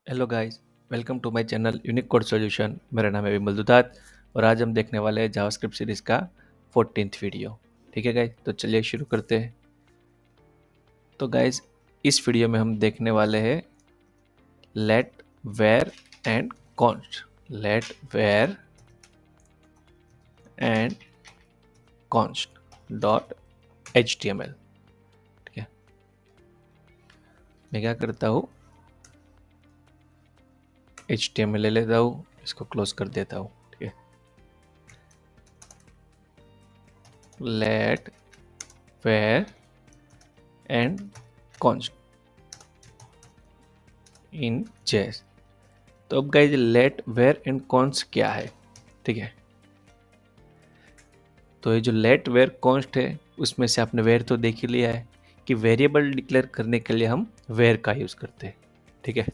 Hello guys, welcome to my channel unique code solution. मेरा नाम है विमल दुधात और आज हम देखने वाले हैं जावास्क्रिप्ट सीरीज का 14th वीडियो। ठीक है गाइस, तो चलिए शुरू करते हैं। तो गाइस, इस वीडियो में हम देखने वाले हैं let var and const. Let var and const dot HTML। ठीक है, मैं क्या करता हूँ, HTML ले लेता हूँ, इसको क्लोज कर देता हूँ। ठीक है, let var and const in JS. तो अब guys let var and const क्या है? ठीक है, तो ये जो लेट वेर कॉन्स्ट है उसमें से आपने वेर तो देख ही लिया है कि वेरिएबल डिक्लेयर करने के लिए हम वेर का यूज करते हैं। ठीक है,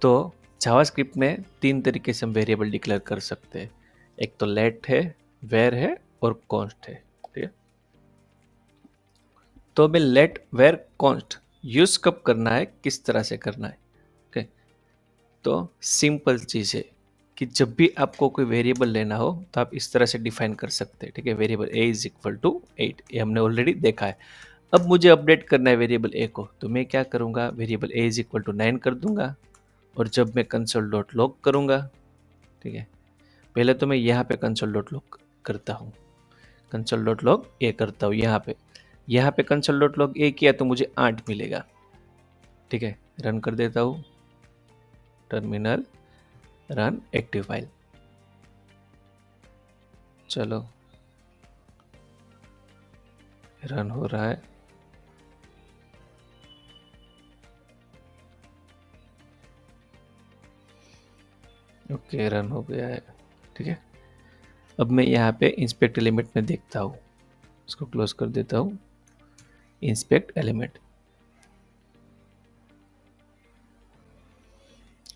तो जावास्क्रिप्ट में तीन तरीके से हम वेरिएबल डिक्लेयर कर सकते हैं। एक तो लेट है, वेर है और कॉन्स्ट है। ठीक है, तो हमें लेट वेर कॉन्स्ट यूज कब करना है, किस तरह से करना है? ओके, तो सिंपल चीज़ है कि जब भी आपको कोई वेरिएबल लेना हो तो आप इस तरह से डिफाइन कर सकते हैं। ठीक है, variable a is equal to 8, ये हमने ऑलरेडी देखा है। अब मुझे अपडेट करना है वेरिएबल a को, तो मैं क्या करूँगा, variable a is equal to 9 कर दूंगा। और जब मैं कंसोल डॉट लॉग करूँगा, ठीक है, पहले तो मैं यहाँ पे कंसोल डॉट लॉग करता हूँ, कंसोल डॉट लॉग ए करता हूँ। यहाँ पे कंसोल डॉट लॉग ए किया तो मुझे 8 मिलेगा। ठीक है, रन कर देता हूँ, टर्मिनल रन एक्टिव फाइल। चलो, रन हो रहा है। ओके, रन हो गया है। ठीक है, अब मैं यहाँ पे इंस्पेक्ट एलिमेंट में देखता हूँ, इसको क्लोज कर देता हूँ। इंस्पेक्ट एलिमेंट,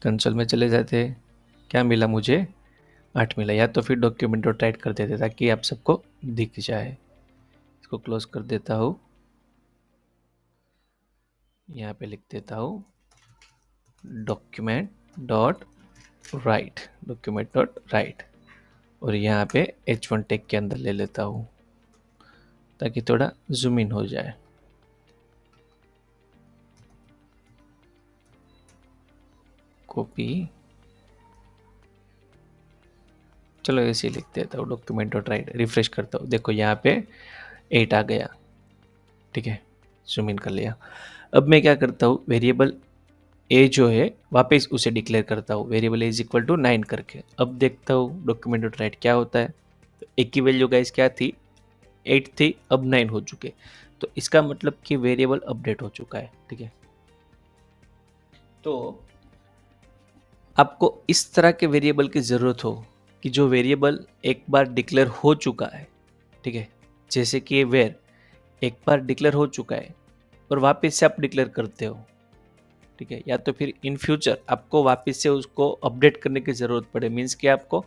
कंसोल में चले जाते हैं, क्या मिला मुझे? 8 मिला। या तो फिर डॉक्यूमेंट डॉट राइट कर देते ताकि आप सबको दिख जाए। इसको क्लोज कर देता हूँ, यहाँ पे लिख देता हूँ document dot right, document dot right, और यहाँ पे H1 टैग के अंदर ले लेता हूँ ताकि थोड़ा जूम इन हो जाए। कॉपी, चलो ऐसे ही लिख देता हूँ डॉक्यूमेंट डॉट राइट। रिफ्रेश करता हूँ, देखो यहाँ पे 8 आ गया। ठीक है, जूम इन कर लिया। अब मैं क्या करता हूँ, वेरिएबल ए जो है वापस उसे डिक्लेयर करता हूँ, variable a is equal to 9 करके। अब देखता हूँ डॉक्यूमेंट डॉट राइट क्या होता है। तो एक की वैल्यू गाइस क्या थी, 8 थी, अब 9 हो चुके। तो इसका मतलब कि वेरिएबल अपडेट हो चुका है। ठीक है, तो आपको इस तरह के वेरिएबल की ज़रूरत हो कि जो वेरिएबल एक बार डिक्लेयर हो चुका है। ठीक है, जैसे कि ये वेर एक बार डिक्लेयर हो चुका है और वापस से आप डिक्लेयर करते हो। ठीक है, या तो फिर इन फ्यूचर आपको वापस से उसको अपडेट करने की ज़रूरत पड़े, मीन्स कि आपको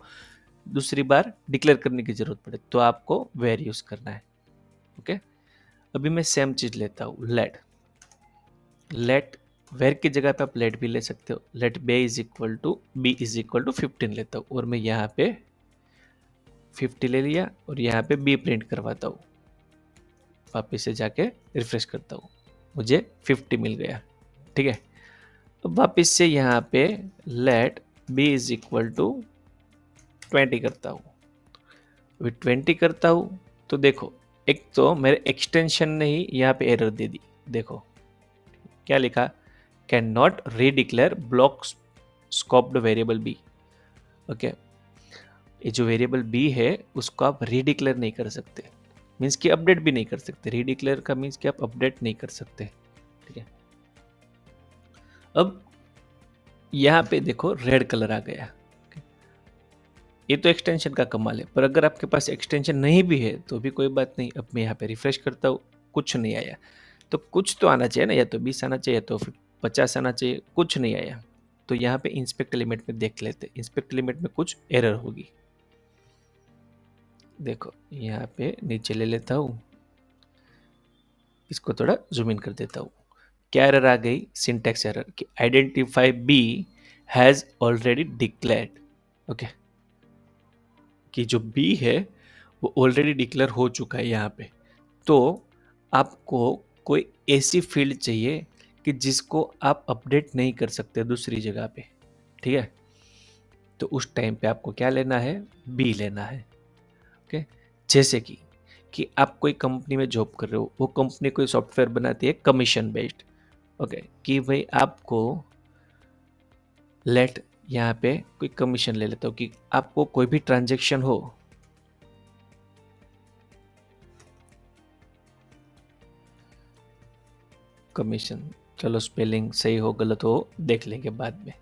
दूसरी बार डिक्लेयर करने की ज़रूरत पड़े, तो आपको वेर यूज़ करना है। ओके, अभी मैं सेम चीज़ लेता हूँ, लेट। लेट वेर की जगह पे आप लेट भी ले सकते हो। Let b is equal to 15 लेता हूँ और मैं यहाँ पे 50 ले लिया और यहाँ पे बी प्रिंट करवाता हूँ। वापस से जाके रिफ्रेश करता हूँ, मुझे 50 मिल गया। ठीक है, अब वापस से यहाँ पे let b is equal to 20 करता हूँ। अभी 20 करता हूँ तो देखो, एक तो मेरे एक्सटेंशन ने ही यहाँ पे एरर दे दी। देखो क्या लिखा, can not redeclare block scoped variable B. Okay, ये जो वेरिएबल बी है उसको आप रीडिक्लेयर नहीं कर सकते, मीन्स कि अपडेट भी नहीं कर सकते। रीडिक्लेयर का मीन्स कि आप अपडेट नहीं कर सकते। ठीक है, अब यहाँ पे देखो रेड कलर आ गया। ये तो एक्सटेंशन का कमाल है, पर अगर आपके पास एक्सटेंशन नहीं भी है तो भी कोई बात नहीं। अब मैं यहाँ पे रिफ्रेश करता हूँ, कुछ नहीं आया। तो कुछ तो आना चाहिए ना, या तो 20 आना चाहिए, तो फिर 50 आना चाहिए, कुछ नहीं आया। तो यहाँ पे इंस्पेक्ट एलिमेंट में देख लेते, इंस्पेक्ट एलिमेंट में कुछ एरर होगी। देखो यहाँ पे नीचे ले लेता हूँ, इसको थोड़ा जूम इन कर देता हूँ। क्या एरर आ गई? सिंटैक्स एरर कि identify b has already declared. Okay, कि जो बी है वो ऑलरेडी डिक्लेयर हो चुका है यहाँ पे। तो आपको कोई ऐसी फील्ड चाहिए कि जिसको आप अपडेट नहीं कर सकते दूसरी जगह पे, ठीक है? तो उस टाइम पे आपको क्या लेना है? बी लेना है। ओके, जैसे कि आप कोई कंपनी में जॉब कर रहे हो, वो कंपनी कोई सॉफ्टवेयर बनाती है कमीशन बेस्ड। ओके, कि भाई आपको लेट यहाँ पे कोई कमीशन ले लेता हूँ कि आपको कोई भी ट्रांजेक्शन हो, कमीशन, चलो स्पेलिंग सही हो गलत हो देख लेंगे बाद में,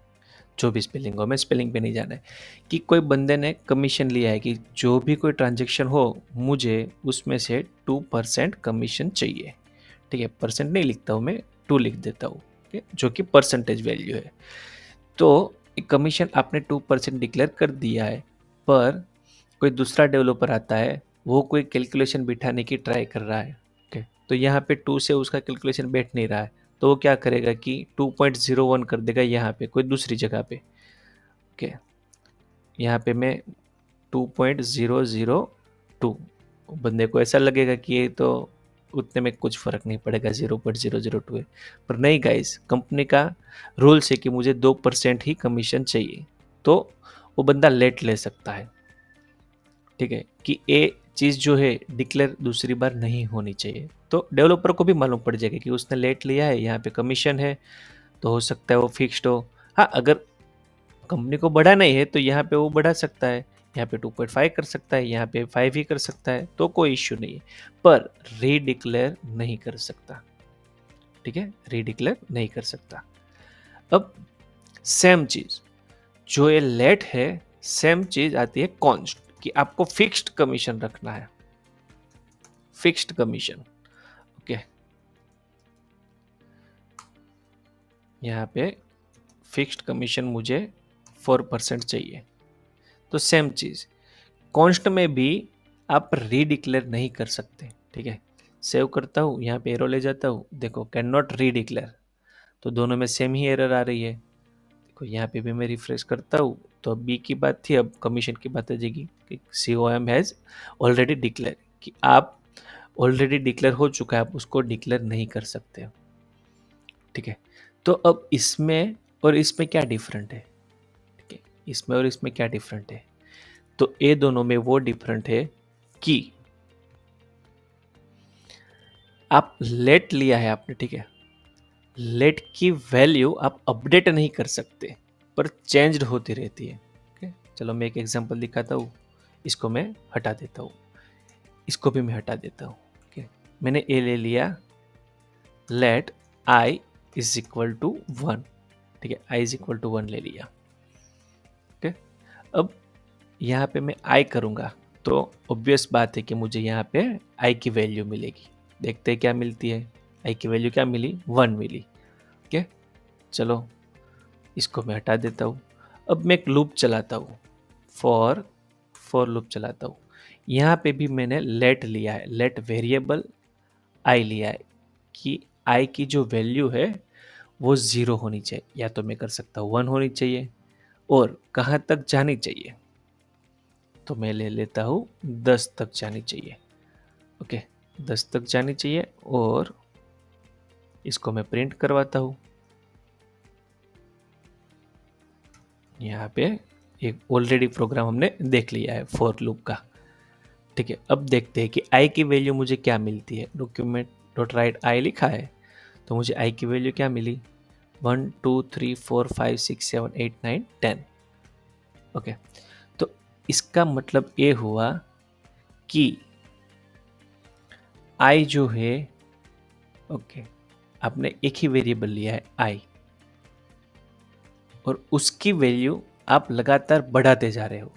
जो भी स्पेलिंग हो, मैं स्पेलिंग पे नहीं जाना है। कि कोई बंदे ने कमीशन लिया है कि जो भी कोई ट्रांजेक्शन हो मुझे उसमें से 2% कमीशन चाहिए। ठीक है, परसेंट नहीं लिखता हूँ मैं, 2 लिख देता हूँ, जो कि परसेंटेज वैल्यू है। तो कमीशन आपने 2% डिक्लेयर कर दिया है, पर कोई दूसरा डेवलपर आता है, वो कोई कैलकुलेशन बिठाने की ट्राई कर रहा है। ओके, तो यहाँ पे 2 से उसका कैलकुलेशन बैठ नहीं रहा है, तो वो क्या करेगा कि 2.01 कर देगा यहाँ पे कोई दूसरी जगह पे। ओके, यहाँ पे मैं 2.002, बंदे को ऐसा लगेगा कि ये तो उतने में कुछ फर्क नहीं पड़ेगा, 0.002 है। पर नहीं गाइस, कंपनी का रूल्स है कि मुझे 2% ही कमीशन चाहिए, तो वो बंदा लेट ले सकता है। ठीक है, कि ये चीज़ जो है डिक्लेयर दूसरी बार नहीं होनी चाहिए, तो डेवलपर को भी मालूम पड़ जाएगा कि उसने लेट लिया है, यहाँ पे कमीशन है, तो हो सकता है वो फिक्स्ड हो। हाँ, अगर कंपनी को बढ़ाना ही है तो यहाँ पे वो बढ़ा सकता है, यहाँ पे 2.5 कर सकता है, यहाँ पे 5 ही कर सकता है, तो कोई इश्यू नहीं है, पर रीडिक्लेयर नहीं कर सकता। ठीक है, रीडिक्लेयर नहीं कर सकता। अब सेम चीज, जो ये लेट है, सेम चीज आती है कॉन्स्ट, कि आपको फिक्स्ड कमीशन रखना है, फिक्स्ड कमीशन। ओके, यहाँ पे फिक्स्ड कमीशन मुझे 4% चाहिए। तो सेम चीज कॉन्स्ट में भी आप रीडिक्लेयर नहीं कर सकते। ठीक है, सेव करता हूँ, यहाँ पे एरो ले जाता हूँ, देखो कैन नॉट रीडिक्लेयर, तो दोनों में सेम ही एरर आ रही है। देखो यहाँ पे भी मैं रिफ्रेश करता हूँ, तो अब बी की बात थी, अब कमीशन की बात आ जाएगी कि COM हैज़ ऑलरेडी डिक्लेयर, कि आप ऑलरेडी डिक्लेयर हो चुका है, आप उसको डिक्लेयर नहीं कर सकते। ठीक है, तो अब इसमें और इसमें क्या डिफरेंट है? ठीक है, इसमें और इसमें क्या डिफरेंट है? तो ये दोनों में वो डिफरेंट है कि आप लेट लिया है आपने, ठीक है, लेट की वैल्यू आप अपडेट नहीं कर सकते, पर चेंज्ड होती रहती है। ओके, चलो मैं एक एग्जांपल दिखाता हूँ, इसको मैं हटा देता हूँ, इसको भी मैं हटा देता हूँ। ओके, मैंने ए ले लिया, let i is equal to 1। ठीक है, आई इज इक्वल टू 1 ले लिया। ओके, अब यहाँ पे मैं आई करूँगा, तो ऑब्वियस बात है कि मुझे यहाँ पे आई की वैल्यू मिलेगी। देखते हैं क्या मिलती है। आई की वैल्यू क्या मिली? 1 मिली। ओके, चलो इसको मैं हटा देता हूँ। अब मैं एक लूप चलाता हूँ, फॉर लूप चलाता हूँ। यहाँ पे भी मैंने लेट लिया है, लेट वेरिएबल आई लिया है, कि आई की जो वैल्यू है वो 0 होनी चाहिए, या तो मैं कर सकता हूँ 1 होनी चाहिए, और कहाँ तक जानी चाहिए, तो मैं ले लेता हूँ 10 तक जानी चाहिए। ओके, 10 तक जानी चाहिए, और इसको मैं प्रिंट करवाता हूँ। यहाँ पे एक ऑलरेडी प्रोग्राम हमने देख लिया है फॉर लूप का। ठीक है, अब देखते हैं कि आई की वैल्यू मुझे क्या मिलती है। डॉक्यूमेंट डॉट राइट आई लिखा है, तो मुझे आई की वैल्यू क्या मिली? 1 2 3 4 5 6 7 8 9 10। ओके, तो इसका मतलब ये हुआ कि आई जो है, ओके, आपने एक ही वेरिएबल लिया है आई, और उसकी वैल्यू आप लगातार बढ़ाते जा रहे हो।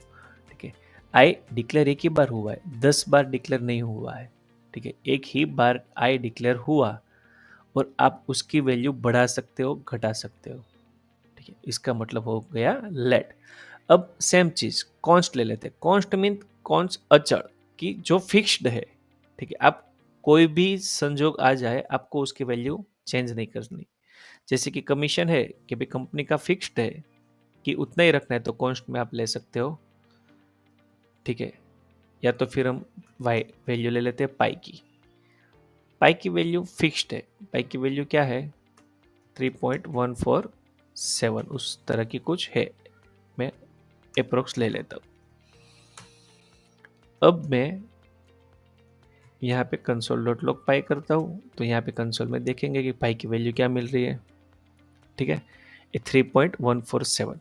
ठीक है, आई डिक्लेयर एक ही बार हुआ है, 10 बार डिक्लेयर नहीं हुआ है। ठीक है, एक ही बार आई डिक्लेयर हुआ, और आप उसकी वैल्यू बढ़ा सकते हो, घटा सकते हो। ठीक है, इसका मतलब हो गया लेट। अब सेम चीज कॉन्स्ट ले लेते हैं। कॉन्स्ट मीन कॉन्स्ट अचल, कि जो फिक्स्ड है। ठीक है, आप कोई भी संजोग आ जाए, आपको उसकी वैल्यू चेंज नहीं करनी। जैसे कि कमीशन है कि भाई कंपनी का फिक्स्ड है कि उतना ही रखना है, तो कॉन्स्ट में आप ले सकते हो, ठीक है। या तो फिर हम वाई वैल्यू ले लेते हैं पाई की। पाई की वैल्यू फिक्स्ड है, पाई की वैल्यू क्या है 3.147, उस तरह की कुछ है, मैं अप्रोक्स ले लेता हूँ। अब मैं यहाँ पे कंसोल डॉट लॉग पाई करता हूँ, तो यहाँ पे कंसोल में देखेंगे कि पाई की वैल्यू क्या मिल रही है, ठीक है, ये 3.147।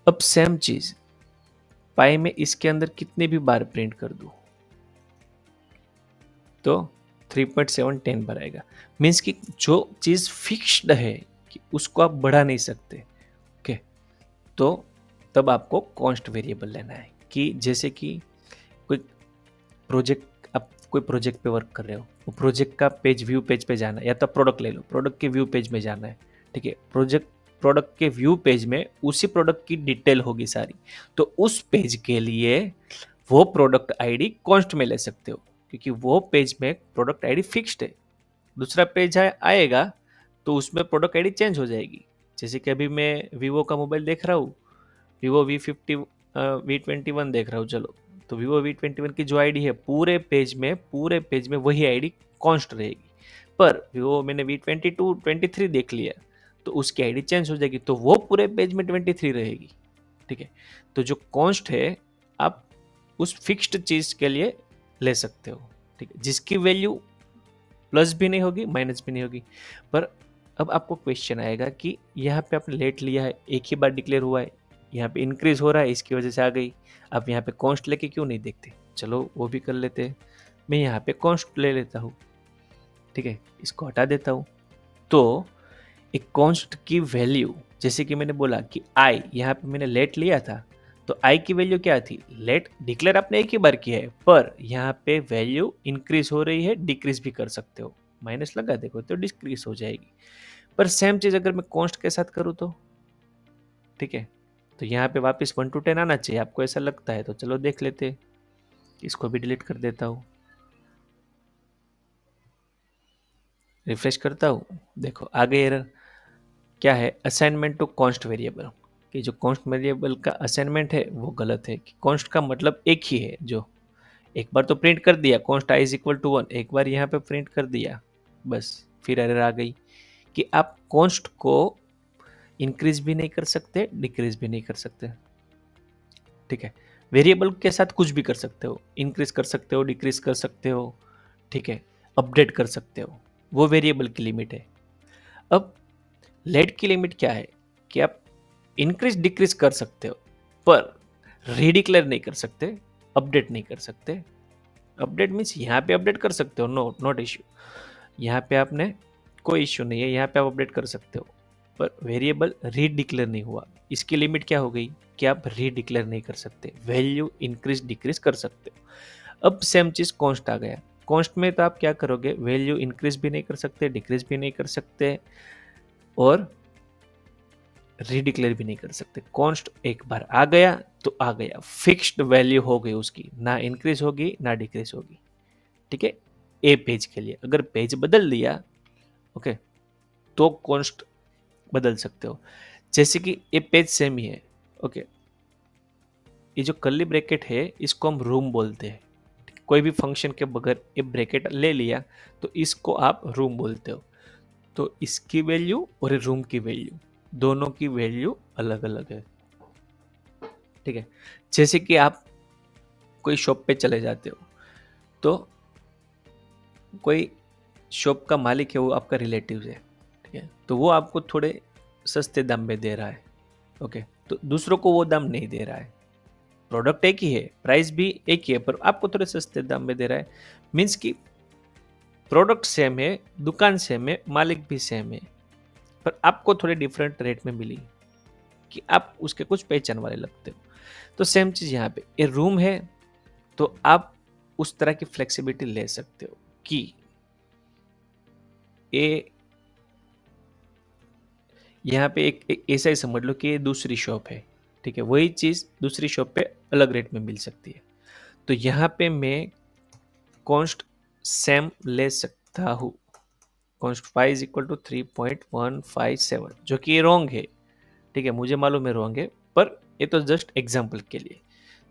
अब सेम चीज पाई में इसके अंदर कितने भी बार प्रिंट कर दूँ तो 3.710 बार आएगा। मीन्स कि जो चीज फिक्स्ड है कि उसको आप बढ़ा नहीं सकते, ओके। तो तब आपको कॉन्स्ट वेरिएबल लेना है कि जैसे कि कोई प्रोजेक्ट, आप कोई प्रोजेक्ट पे वर्क कर रहे हो, वो प्रोजेक्ट का पेज व्यू पेज पे जाना है, या तो प्रोडक्ट ले लो, प्रोडक्ट के व्यू पेज में जाना है, ठीक है। प्रोडक्ट के व्यू पेज में उसी प्रोडक्ट की डिटेल होगी सारी, तो उस पेज के लिए वो प्रोडक्ट आईडी कॉन्स्ट में ले सकते हो, क्योंकि वो पेज में प्रोडक्ट आईडी फिक्स्ड है। दूसरा पेज आएगा तो उसमें प्रोडक्ट आईडी चेंज हो जाएगी। जैसे कि अभी मैं वीवो का मोबाइल देख रहा हूँ, वीवो V21 देख रहा हूँ, चलो, तो वीवो V21 की जो आईडी है पूरे पेज में वही आईडी कॉन्स्ट रहेगी। पर वीवो मैंने V22 23 देख लिया, तो उसकी आईडी चेंज हो जाएगी, तो वो पूरे पेज में 23 रहेगी, ठीक है। तो जो कॉन्स्ट है आप उस फिक्स्ड चीज के लिए ले सकते हो, ठीक है, जिसकी वैल्यू प्लस भी नहीं होगी माइनस भी नहीं होगी। पर अब आपको क्वेश्चन आएगा कि यहाँ पे आपने लेट लिया है, एक ही बार डिक्लेयर हुआ है, यहाँ पे इंक्रीज हो रहा है, इसकी वजह से आ गई। आप यहाँ पे कॉन्स्ट लेके क्यों नहीं देखते, चलो वो भी कर लेते हैं। मैं यहाँ पे कॉन्स्ट ले लेता हूँ, ठीक है, इसको हटा देता हूँ। तो एक कॉन्स्ट की वैल्यू, जैसे कि मैंने बोला कि आई, यहाँ पे मैंने लेट लिया था, तो आई की वैल्यू क्या थी, लेट डिक्लेयर आपने एक ही बार किया है, पर यहाँ पे वैल्यू इंक्रीज हो रही है, डिक्रीज भी कर सकते हो, माइनस लगा देखो तो डिक्रीज हो जाएगी। पर सेम चीज अगर मैं कॉन्स्ट के साथ करूँ तो, ठीक है, तो यहाँ पे वापस 1 to 10 आना चाहिए, आपको ऐसा लगता है, तो चलो देख लेते, इसको भी डिलीट कर देता हूँ, रिफ्रेश करता हूँ, देखो आ गई एरर। क्या है, असाइनमेंट टू कॉन्स्ट वेरिएबल, कि जो कॉन्स्ट वेरिएबल का असाइनमेंट है वो गलत है, कि कॉन्स्ट का मतलब एक ही है, जो एक बार तो प्रिंट कर दिया const i is equal to 1, एक बार यहाँ पे प्रिंट कर दिया, बस फिर एरर आ गई कि आप कॉन्स्ट को इंक्रीज भी नहीं कर सकते, डिक्रीज भी नहीं कर सकते, ठीक है। वेरिएबल के साथ कुछ भी कर सकते हो, इंक्रीज कर सकते हो, डिक्रीज कर सकते हो, ठीक है, अपडेट कर सकते हो, वो वेरिएबल की लिमिट है। अब लेट की लिमिट क्या है कि आप इंक्रीज डिक्रीज कर सकते हो, पर रीडिक्लेयर नहीं कर सकते, अपडेट नहीं कर सकते। अपडेट मीन्स यहाँ पे अपडेट कर सकते हो, नो नॉट इश्यू, यहाँ पे आपने कोई इश्यू नहीं है, यहाँ पे आप अपडेट कर सकते हो, पर वेरिएबल रीडिक्लेयर नहीं हुआ, इसकी लिमिट क्या हो गई कि आप रीडिक्लेयर नहीं कर सकते, वैल्यू इंक्रीज डिक्रीज कर सकते हो। अब सेम चीज कॉन्स्ट आ गया, कॉन्स्ट में तो आप क्या करोगे, वैल्यू इंक्रीज भी नहीं कर सकते, डिक्रीज भी नहीं कर सकते, और रीडिक्लेयर भी नहीं कर सकते। कॉन्स्ट एक बार आ गया तो आ गया, फिक्स्ड वैल्यू हो गई उसकी, ना इंक्रीज होगी ना डिक्रीज होगी, ठीक है। ए पेज के लिए अगर पेज बदल दिया, ओके, तो कॉन्स्ट बदल सकते हो। जैसे कि ये पेज सेम ही है, ओके, ये जो कर्ली ब्रैकेट है इसको हम रूम बोलते हैं, कोई भी फंक्शन के बगैर ये ब्रैकेट ले लिया तो इसको आप रूम बोलते हो। तो इसकी वैल्यू और रूम की वैल्यू, दोनों की वैल्यू अलग अलग है, ठीक है। जैसे कि आप कोई शॉप पे चले जाते हो, तो कोई शॉप का मालिक है वो आपका रिलेटिव है, ठीक है, तो वो आपको थोड़े सस्ते दाम में दे रहा है, ओके, तो दूसरों को वो दाम नहीं दे रहा है, प्रोडक्ट एक ही है, प्राइस भी एक ही है, पर आपको थोड़े सस्ते दाम में दे रहा है। मीन्स कि प्रोडक्ट सेम है, दुकान सेम है, मालिक भी सेम है, पर आपको थोड़े डिफरेंट रेट में मिली, कि आप उसके कुछ पहचान वाले लगते हो। तो सेम चीज यहाँ पे, ये रूम है, तो आप उस तरह की फ्लेक्सिबिलिटी ले सकते हो कि ये यहाँ पे एक ऐसा ही समझ लो कि ये दूसरी शॉप है, ठीक है, वही चीज दूसरी शॉप पे अलग रेट में मिल सकती है, तो यहाँ पे मैं कॉस्ट सेम ले सकता हूँ, const phi is equal to 3.157, जो कि रॉन्ग है। ठीक है, मुझे मालूम है रॉन्ग है, पर ये तो जस्ट एग्जाम्पल के लिए।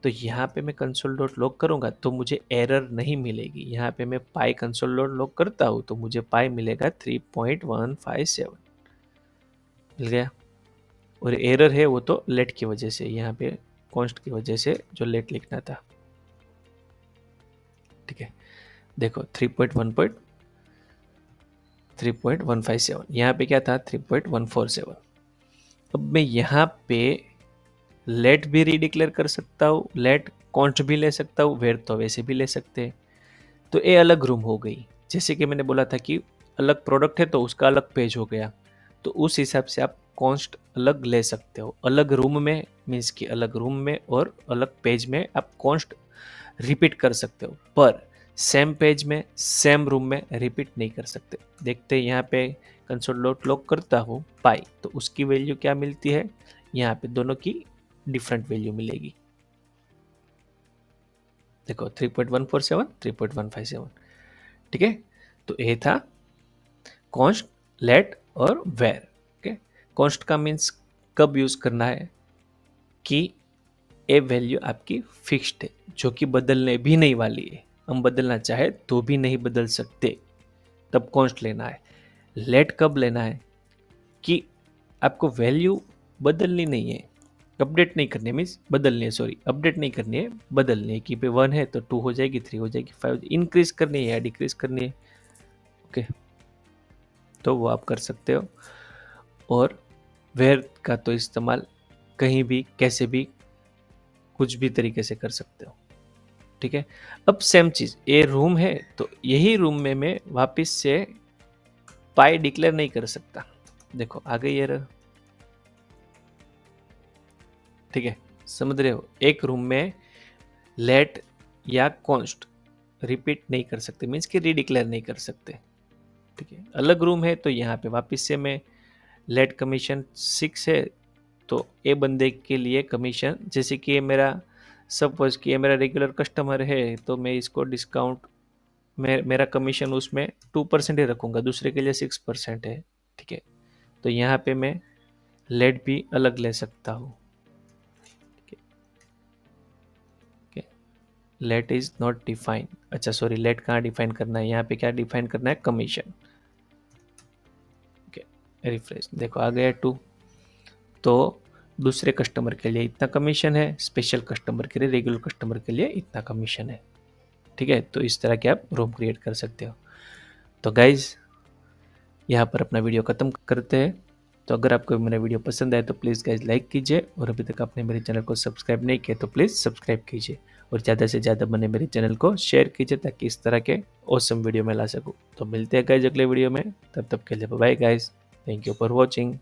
तो यहाँ पे मैं कंसोल डॉट लॉग करूँगा तो मुझे एरर नहीं मिलेगी। यहाँ पे मैं पाई कंसोल डॉट लॉग करता हूँ तो मुझे पाई मिलेगा 3.157, मिल गया। और एरर है वो तो लेट की वजह से, यहाँ पे कॉन्स्ट की वजह से जो लेट लिखना था। ठीक है, देखो 3.157, यहाँ पे क्या था 3.147। अब मैं यहाँ पे लेट भी रीडिक्लेयर कर सकता हूँ, लेट कॉन्स्ट भी ले सकता हूँ, वेर तो वैसे भी ले सकते हैं। तो ये अलग रूम हो गई। जैसे कि मैंने बोला था कि अलग प्रोडक्ट है तो उसका अलग पेज हो गया, तो उस हिसाब से आप कॉन्स्ट अलग ले सकते हो। अलग रूम में मीन्स कि अलग रूम में और अलग पेज में आप कॉन्स्ट रिपीट कर सकते हो, पर सेम पेज में सेम रूम में रिपीट नहीं कर सकते। देखते हैं यहाँ पे कंसोल डॉट लॉग करता हूँ पाई, तो उसकी वैल्यू क्या मिलती है, यहाँ पे दोनों की डिफरेंट वैल्यू मिलेगी। देखो 3.147, 3.157। ठीक है, तो ये था कॉन्स्ट, लेट और वेर। ओके, कॉन्स्ट का मीन्स कब यूज करना है कि ये वैल्यू आपकी फिक्स्ड है, जो कि बदलने भी नहीं वाली है। हम बदलना चाहे तो भी नहीं बदल सकते, तब कॉन्स्ट लेना है। लेट कब लेना है कि आपको वैल्यू बदलनी नहीं है, अपडेट नहीं करनी है, मीन्स बदलनी है, सॉरी अपडेट नहीं करनी है, बदलनी है कि पे 1 है तो 2 हो जाएगी, 3 हो जाएगी, 5 इंक्रीज करनी है या डिक्रीज करनी है। ओके, तो वो आप कर सकते हो। और वेयर का तो इस्तेमाल कहीं भी कैसे भी कुछ भी तरीके से कर सकते हो। ठीक है, अब सेम चीज, ये रूम है तो यही रूम में मैं वापस से पाई डिक्लेयर नहीं कर सकता। देखो आ गई एरर। ठीक है, समझ रहे हो, एक रूम में लेट या कॉन्स्ट रिपीट नहीं कर सकते, मीन्स कि रीडिक्लेयर नहीं कर सकते। ठीक है, अलग रूम है तो यहाँ पे वापस से मैं लेट कमीशन 6 है तो ए बंदे के लिए कमीशन, जैसे कि ये मेरा सपोज कि ये मेरा रेगुलर कस्टमर है तो मैं इसको डिस्काउंट में मेरा कमीशन उसमें 2% ही रखूंगा, दूसरे के लिए 6% है। ठीक है, तो यहाँ पे मैं लेट भी अलग ले सकता हूँ। लेट इज नॉट डिफाइन, अच्छा सॉरी, लेट कहाँ डिफाइन करना है, यहाँ पे क्या डिफाइन करना है, कमीशन। रिफ्रेश, देखो आ गया 2। तो दूसरे कस्टमर के लिए इतना कमीशन है, स्पेशल कस्टमर के लिए, रेगुलर कस्टमर के लिए इतना कमीशन है। ठीक है, तो इस तरह के आप रूम क्रिएट कर सकते हो। तो गाइज यहाँ पर अपना वीडियो ख़त्म करते हैं। तो अगर आपको मेरा वीडियो पसंद आए तो प्लीज़ गाइज लाइक कीजिए, और अभी तक आपने मेरे चैनल को सब्सक्राइब नहीं किया तो प्लीज़ सब्सक्राइब कीजिए, और ज़्यादा से ज़्यादा बने मेरे चैनल को शेयर कीजिए ताकि इस तरह के ऑसम वीडियो में ला सकूँ। तो मिलते हैं गाइज अगले वीडियो में, तब तक के लिए bye guys, thank you for watching.